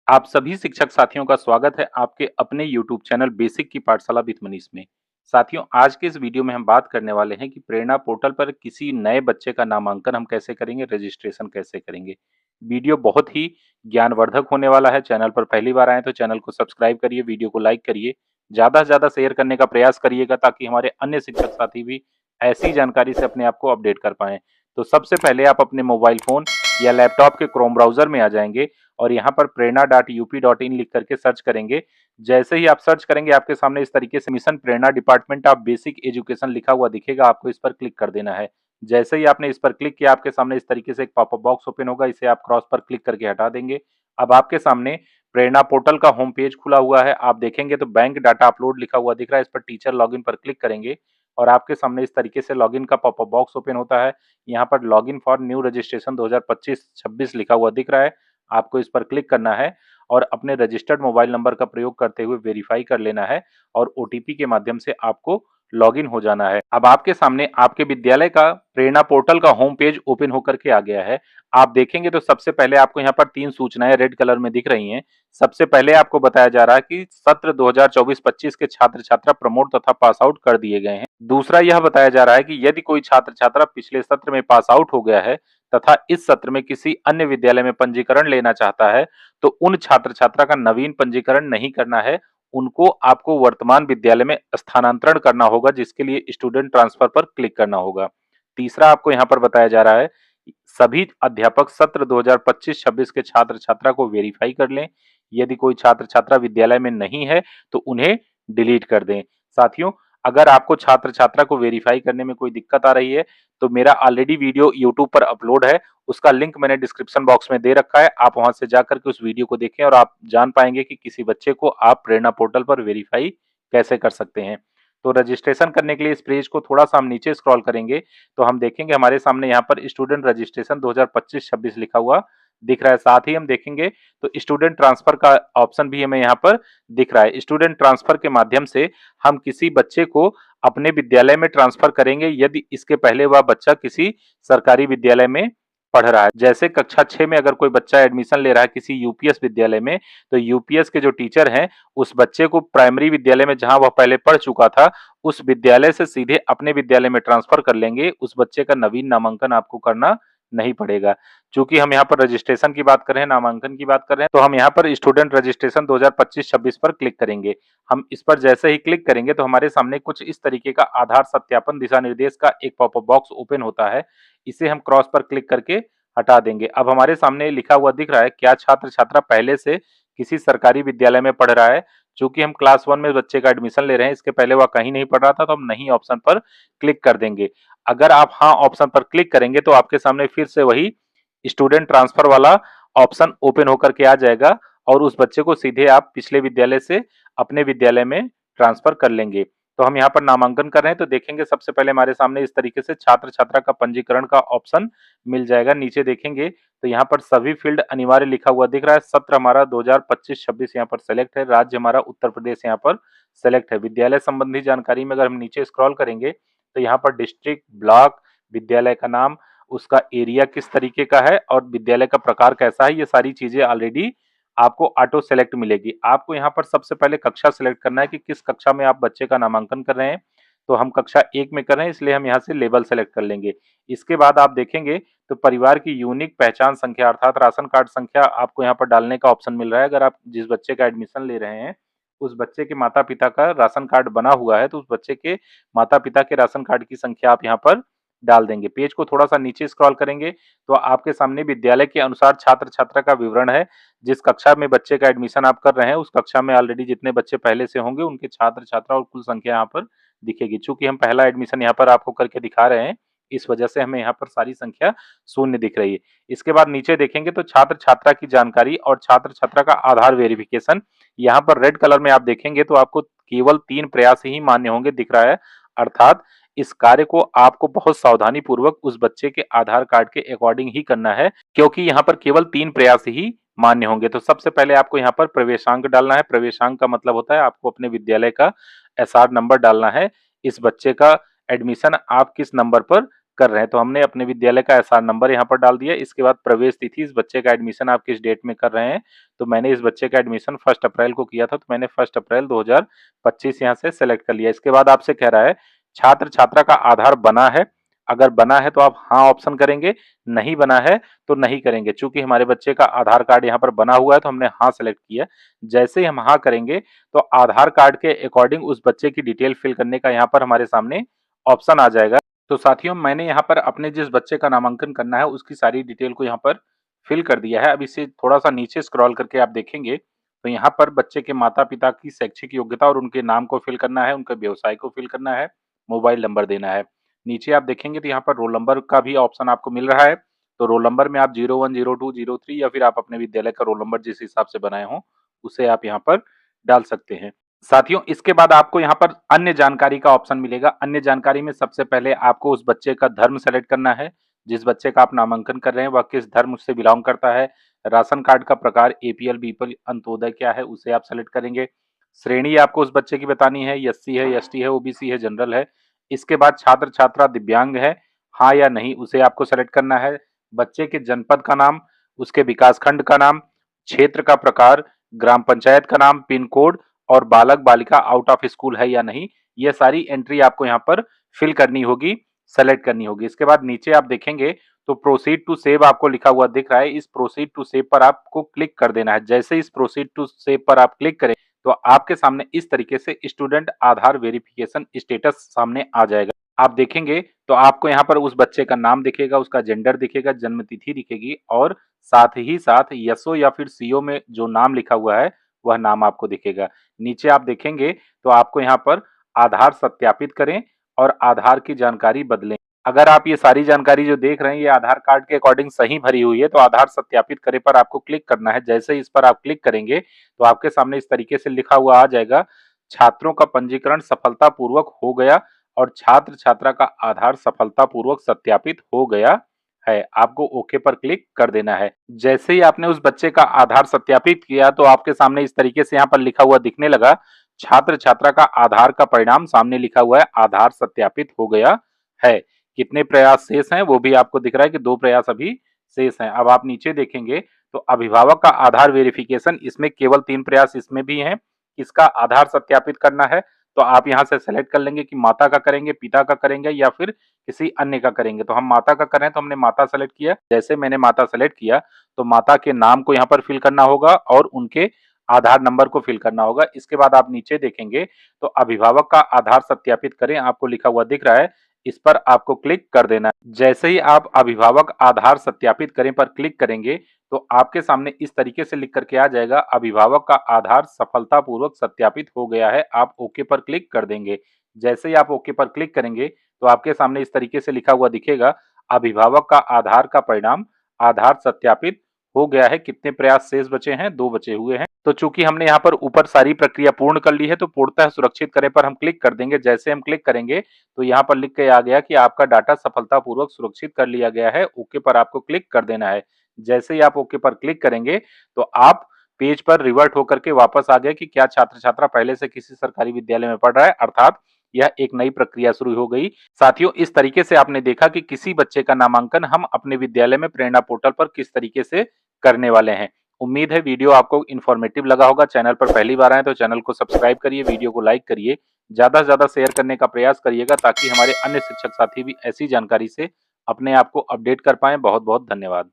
आप सभी शिक्षक साथियों का स्वागत है आपके अपने YouTube चैनल बेसिक की पाठशाला विद मनीष में। साथियों, आज के इस वीडियो में हम बात करने वाले हैं कि प्रेरणा पोर्टल पर किसी नए बच्चे का नामांकन हम कैसे करेंगे, रजिस्ट्रेशन कैसे करेंगे। वीडियो बहुत ही ज्ञानवर्धक होने वाला है। चैनल पर पहली बार आए तो चैनल को सब्सक्राइब करिए, वीडियो को लाइक करिए, ज़्यादा से ज़्यादा शेयर करने का प्रयास करिएगा ताकि हमारे अन्य शिक्षक साथी भी ऐसी जानकारी से अपने आप को अपडेट कर पाएँ। तो सबसे पहले आप अपने मोबाइल फ़ोन या लैपटॉप के क्रोम ब्राउज़र में आ जाएँगे और यहाँ पर prerna.up.in लिख करके सर्च करेंगे। जैसे ही आप सर्च करेंगे आपके सामने इस तरीके से mission Prerna department of basic education लिखा हुआ दिखेगा, आपको इस पर क्लिक कर देना है। जैसे ही आपने इस पर क्लिक किया आपके सामने इस तरीके से एक पॉपअप बॉक्स ओपन होगा, इसे आप क्रॉस पर क्लिक करके हटा देंगे। अब आपके सामने प्रेरणा पोर्टल का होम पेज खुला हुआ है। आप देखेंगे तो बैंक डाटा अपलोड लिखा हुआ दिख रहा है, इस पर टीचर लॉगिन पर क्लिक करेंगे और आपके सामने इस तरीके से लॉगिन का पॉपअप बॉक्स ओपन होता है। यहाँ पर लॉगिन फॉर न्यू रजिस्ट्रेशन 2025-26 लिखा हुआ दिख रहा है। आपको इस पर क्लिक करना है और अपने रजिस्टर्ड मोबाइल नंबर का प्रयोग करते हुए वेरीफाई कर लेना है और ओटीपी के माध्यम से आपको लॉगिन हो जाना है। अब आपके सामने आपके विद्यालय का प्रेरणा पोर्टल का होम पेज ओपन होकर के आ गया है। आप देखेंगे तो सबसे पहले आपको यहाँ पर 3 सूचनाएं रेड कलर में दिख रही हैं। सबसे पहले आपको बताया जा रहा है कि सत्र 2024-25 के छात्र-छात्रा प्रमोट तथा पास आउट कर दिए गए हैं। दूसरा यह बताया जा रहा है कि यदि कोई छात्र-छात्रा पिछले सत्र में पास आउट हो गया है तथा इस सत्र में किसी अन्य विद्यालय में पंजीकरण लेना चाहता है, तो उन छात्र-छात्रा का नवीन पंजीकरण नहीं करना है, उनको आपको वर्तमान विद्यालय में स्थानांतरण करना होगा, जिसके लिए स्टूडेंट ट्रांसफर पर क्लिक करना होगा। तीसरा आपको यहाँ पर बताया जा रहा है, सभी अध्यापक सत्र 2025-26 के छात्र-छात्रा को वेरीफाई कर लें। यदि कोई छात्र-छात्रा विद्यालय में नहीं है, तो उन्हें डिलीट कर दें। साथियों, अगर आपको छात्र-छात्रा को वेरीफाई करने में कोई दिक्कत आ रही है, तो मेरा ऑलरेडी वीडियो यूट्यूब पर अपलोड है, उसका लिंक मैंने डिस्क्रिप्शन बॉक्स में दे रखा है। आप वहां से जाकर के उस वीडियो को देखें और आप जान पाएंगे कि किसी बच्चे को आप प्रेरणा पोर्टल पर वेरीफाई कैसे कर सकते हैं। तो रजिस्ट्रेशन करने के लिए इस पेज को थोड़ा सा हम नीचे स्क्रॉल करेंगे तो हम देखेंगे हमारे सामने यहाँ पर स्टूडेंट रजिस्ट्रेशन 2025-26 लिखा हुआ दिख रहा है। साथ ही हम देखेंगे तो स्टूडेंट ट्रांसफर का ऑप्शन भी हमें यहाँ पर दिख रहा है। स्टूडेंट ट्रांसफर के माध्यम से हम किसी बच्चे को अपने विद्यालय में ट्रांसफर करेंगे यदि इसके पहले वह बच्चा किसी सरकारी विद्यालय में पढ़ रहा है। जैसे कक्षा 6 में अगर कोई बच्चा एडमिशन ले रहा है किसी यूपीएस विद्यालय में, तो यूपीएस के जो टीचर हैं उस बच्चे को प्राइमरी विद्यालय में जहां वह पहले पढ़ चुका था उस विद्यालय से सीधे अपने विद्यालय में ट्रांसफर कर लेंगे। उस बच्चे का नवीन नामांकन आपको करना नहीं पड़ेगा। चूंकि हम यहाँ पर रजिस्ट्रेशन की बात कर रहे हैं, नामांकन की बात कर रहे हैं, तो हम यहाँ पर स्टूडेंट रजिस्ट्रेशन 2025-26 पर क्लिक करेंगे। हम इस पर जैसे ही क्लिक करेंगे तो हमारे सामने कुछ इस तरीके का आधार सत्यापन दिशा निर्देश का एक पॉपअप बॉक्स ओपन होता है। इसे हम क्रॉस पर क्लिक करके हटा देंगे। अब हमारे सामने लिखा हुआ दिख रहा है, क्या छात्र छात्रा पहले से किसी सरकारी विद्यालय में पढ़ रहा है। चूंकि हम क्लास 1 में बच्चे का एडमिशन ले रहे हैं, इसके पहले वह कहीं नहीं पढ़ रहा था, तो हम नहीं ऑप्शन पर क्लिक कर देंगे। अगर आप हाँ ऑप्शन पर क्लिक करेंगे तो आपके सामने फिर से वही स्टूडेंट ट्रांसफर वाला ऑप्शन ओपन होकर के आ जाएगा और उस बच्चे को सीधे आप पिछले विद्यालय से अपने विद्यालय में ट्रांसफर कर लेंगे। तो हम यहाँ पर नामांकन कर रहे हैं तो देखेंगे सबसे पहले हमारे सामने इस तरीके से छात्र छात्रा का पंजीकरण का ऑप्शन मिल जाएगा। नीचे देखेंगे तो यहाँ पर सभी फील्ड अनिवार्य लिखा हुआ दिख रहा है। सत्र हमारा 2025-26 यहाँ पर सेलेक्ट है, राज्य हमारा उत्तर प्रदेश यहाँ पर सेलेक्ट है। विद्यालय संबंधी जानकारी में अगर हम नीचे स्क्रॉल करेंगे तो यहाँ पर डिस्ट्रिक्ट, ब्लॉक, विद्यालय का नाम, उसका एरिया किस तरीके का है और विद्यालय का प्रकार कैसा है, ये सारी चीजें ऑलरेडी आपको ऑटो सेलेक्ट मिलेगी। आपको यहाँ पर सबसे पहले कक्षा सेलेक्ट करना है कि किस कक्षा में आप बच्चे का नामांकन कर रहे हैं। तो हम कक्षा 1 में कर रहे हैं, इसलिए हम यहाँ से लेवल सेलेक्ट कर लेंगे। इसके बाद आप देखेंगे तो परिवार की यूनिक पहचान संख्या अर्थात राशन कार्ड संख्या आपको यहाँ पर डालने का ऑप्शन मिल रहा है। अगर आप जिस बच्चे का एडमिशन ले रहे हैं उस बच्चे के माता पिता का राशन कार्ड बना हुआ है तो उस बच्चे के माता पिता के राशन कार्ड की संख्या आप यहाँ पर डाल देंगे। पेज को थोड़ा सा नीचे स्क्रॉल करेंगे तो आपके सामने विद्यालय के अनुसार छात्र छात्रा का विवरण है। जिस कक्षा में बच्चे का एडमिशन आप कर रहे हैं उस कक्षा में ऑलरेडी जितने बच्चे पहले से होंगे उनके छात्र छात्रा और कुल संख्या यहाँ पर दिखेगी। चूंकि हम पहला एडमिशन यहाँ पर आपको करके दिखा रहे हैं इस वजह से हमें यहाँ पर सारी संख्या शून्य दिख रही है। इसके बाद नीचे देखेंगे तो छात्र छात्रा की जानकारी और छात्र छात्रा का आधार वेरिफिकेशन, यहाँ पर रेड कलर में आप देखेंगे तो आपको केवल 3 प्रयास ही मान्य होंगे दिख रहा है। अर्थात इस कार्य को आपको बहुत सावधानी पूर्वक उस बच्चे के आधार कार्ड के अकॉर्डिंग ही करना है, क्योंकि यहाँ पर केवल 3 प्रयास ही मान्य होंगे। तो सबसे पहले आपको यहाँ पर प्रवेशांक डालना है। प्रवेशांक का मतलब होता है आपको अपने विद्यालय का एसआर नंबर डालना है। इस बच्चे का एडमिशन आप किस नंबर पर कर रहे हैं, तो हमने अपने विद्यालय का एसआर नंबर यहाँ पर डाल दिया। इसके बाद प्रवेश तिथि, इस बच्चे का एडमिशन आप किस डेट में कर रहे हैं, तो मैंने इस बच्चे का एडमिशन 1 अप्रैल को किया था, तो मैंने 1 अप्रैल 2025 यहाँ से सेलेक्ट कर लिया। इसके बाद आपसे कह रहा है छात्र छात्रा का आधार बना है, अगर बना है तो आप हाँ ऑप्शन करेंगे, नहीं बना है तो नहीं करेंगे। चूंकि हमारे बच्चे का आधार कार्ड यहाँ पर बना हुआ है तो हमने हाँ सेलेक्ट किया। जैसे ही हम हाँ करेंगे तो आधार कार्ड के अकॉर्डिंग उस बच्चे की डिटेल फिल करने का यहाँ पर हमारे सामने ऑप्शन आ जाएगा। तो साथियों, मैंने यहाँ पर अपने जिस बच्चे का नामांकन करना है उसकी सारी डिटेल को यहाँ पर फिल कर दिया है। अब इसे थोड़ा सा नीचे स्क्रॉल करके आप देखेंगे तो यहाँ पर बच्चे के माता पिता की शैक्षिक योग्यता और उनके नाम को फिल करना है, उनके व्यवसाय को फिल करना है, मोबाइल नंबर देना है। नीचे आप देखेंगे तो यहाँ पर रोल नंबर का भी ऑप्शन आपको मिल रहा है। तो रोल नंबर में आप 01, 02, 03 या फिर आप अपने विद्यालय का रोल नंबर जिस हिसाब से बनाए हो उसे आप यहाँ पर डाल सकते हैं। साथियों, इसके बाद आपको यहाँ पर अन्य जानकारी का ऑप्शन मिलेगा। अन्य जानकारी में सबसे पहले आपको उस बच्चे का धर्म सेलेक्ट करना है, जिस बच्चे का आप नामांकन कर रहे हैं वह किस धर्म से बिलोंग करता है। राशन कार्ड का प्रकार एपीएल, बीपीएल, अंत्योदय क्या है उसे आप सेलेक्ट करेंगे। श्रेणी आपको उस बच्चे की बतानी है, एससी है, एसटी है, ओबीसी है, जनरल है। इसके बाद छात्र छात्रा दिव्यांग है, हाँ या नहीं उसे आपको सेलेक्ट करना है। बच्चे के जनपद का नाम, उसके विकासखंड का नाम, क्षेत्र का प्रकार, ग्राम पंचायत का नाम, पिन कोड और बालक बालिका आउट ऑफ स्कूल है या नहीं, ये सारी एंट्री आपको यहाँ पर फिल करनी होगी, सेलेक्ट करनी होगी। इसके बाद नीचे आप देखेंगे तो प्रोसीड टू सेव आपको लिखा हुआ दिख रहा है। इस प्रोसीड टू सेव पर आपको क्लिक कर देना है। जैसे इस प्रोसीड टू सेव पर आप क्लिक करें तो आपके सामने इस तरीके से स्टूडेंट आधार वेरिफिकेशन स्टेटस सामने आ जाएगा। आप देखेंगे तो आपको यहाँ पर उस बच्चे का नाम दिखेगा, उसका जेंडर दिखेगा, जन्म तिथि दिखेगी और साथ ही साथ यसओ या फिर सीओ में जो नाम लिखा हुआ है वह नाम आपको दिखेगा। नीचे आप देखेंगे तो आपको यहाँ पर आधार सत्यापित करें और आधार की जानकारी बदलें। अगर आप ये सारी जानकारी जो देख रहे हैं ये आधार कार्ड के अकॉर्डिंग सही भरी हुई है तो आधार सत्यापित करें पर आपको क्लिक करना है। जैसे ही इस पर आप क्लिक करेंगे तो आपके सामने इस तरीके से लिखा हुआ आ जाएगा, छात्रों का पंजीकरण सफलतापूर्वक हो गया और छात्र छात्रा का आधार सफलतापूर्वक सत्यापित हो गया है। आपको ओके पर क्लिक कर देना है। जैसे ही आपने उस बच्चे का आधार सत्यापित किया तो आपके सामने इस तरीके से यहाँ पर लिखा हुआ दिखने लगा, छात्र छात्रा का आधार का परिणाम सामने लिखा हुआ है, आधार सत्यापित हो गया है। कितने प्रयास शेष हैं वो भी आपको दिख रहा है कि 2 प्रयास अभी शेष हैं। अब आप नीचे देखेंगे तो अभिभावक का आधार वेरिफिकेशन, इसमें केवल 3 प्रयास इसमें भी हैं। किसका आधार सत्यापित करना है तो आप यहाँ से सेलेक्ट कर लेंगे कि माता का करेंगे, पिता का करेंगे या फिर किसी अन्य का करेंगे। तो हम माता का कर रहे हैं तो हमने माता सेलेक्ट किया। जैसे मैंने माता सेलेक्ट किया तो माता के नाम को यहाँ पर फिल करना होगा और उनके आधार नंबर को फिल करना होगा। इसके बाद आप नीचे देखेंगे तो अभिभावक का आधार सत्यापित करें आपको लिखा हुआ दिख रहा है, इस पर आपको क्लिक कर देना है। जैसे ही आप अभिभावक आधार सत्यापित करें पर क्लिक करेंगे तो आपके सामने इस तरीके से लिख करके आ जाएगा, अभिभावक का आधार सफलतापूर्वक सत्यापित हो गया है। आप ओके पर क्लिक कर देंगे। जैसे ही आप ओके पर क्लिक करेंगे तो आपके सामने इस तरीके से लिखा हुआ दिखेगा, अभिभावक का आधार का परिणाम आधार सत्यापित हो गया है। कितने प्रयास शेष बचे हैं, 2 बचे हुए हैं। तो चूंकि हमने यहाँ पर ऊपर सारी प्रक्रिया पूर्ण कर ली है तो पूर्णतः सुरक्षित करें पर हम क्लिक कर देंगे। जैसे हम क्लिक करेंगे तो यहाँ पर लिख के आ गया कि आपका डाटा सफलतापूर्वक सुरक्षित कर लिया गया है। ओके पर आपको क्लिक कर देना है। जैसे ही आप ओके पर क्लिक करेंगे तो आप पेज पर रिवर्ट होकर के वापस आ गए कि क्या छात्र छात्रा पहले से किसी सरकारी विद्यालय में पढ़ रहा है, अर्थात यह एक नई प्रक्रिया शुरू हो गई। साथियों, इस तरीके से आपने देखा कि किसी बच्चे का नामांकन हम अपने विद्यालय में प्रेरणा पोर्टल पर किस तरीके से करने वाले हैं। उम्मीद है वीडियो आपको इन्फॉर्मेटिव लगा होगा। चैनल पर पहली बार आए तो चैनल को सब्सक्राइब करिए, वीडियो को लाइक करिए, ज्यादा से ज्यादा शेयर करने का प्रयास करिएगा ताकि हमारे अन्य शिक्षक साथी भी ऐसी जानकारी से अपने आप को अपडेट कर पाए। बहुत बहुत धन्यवाद।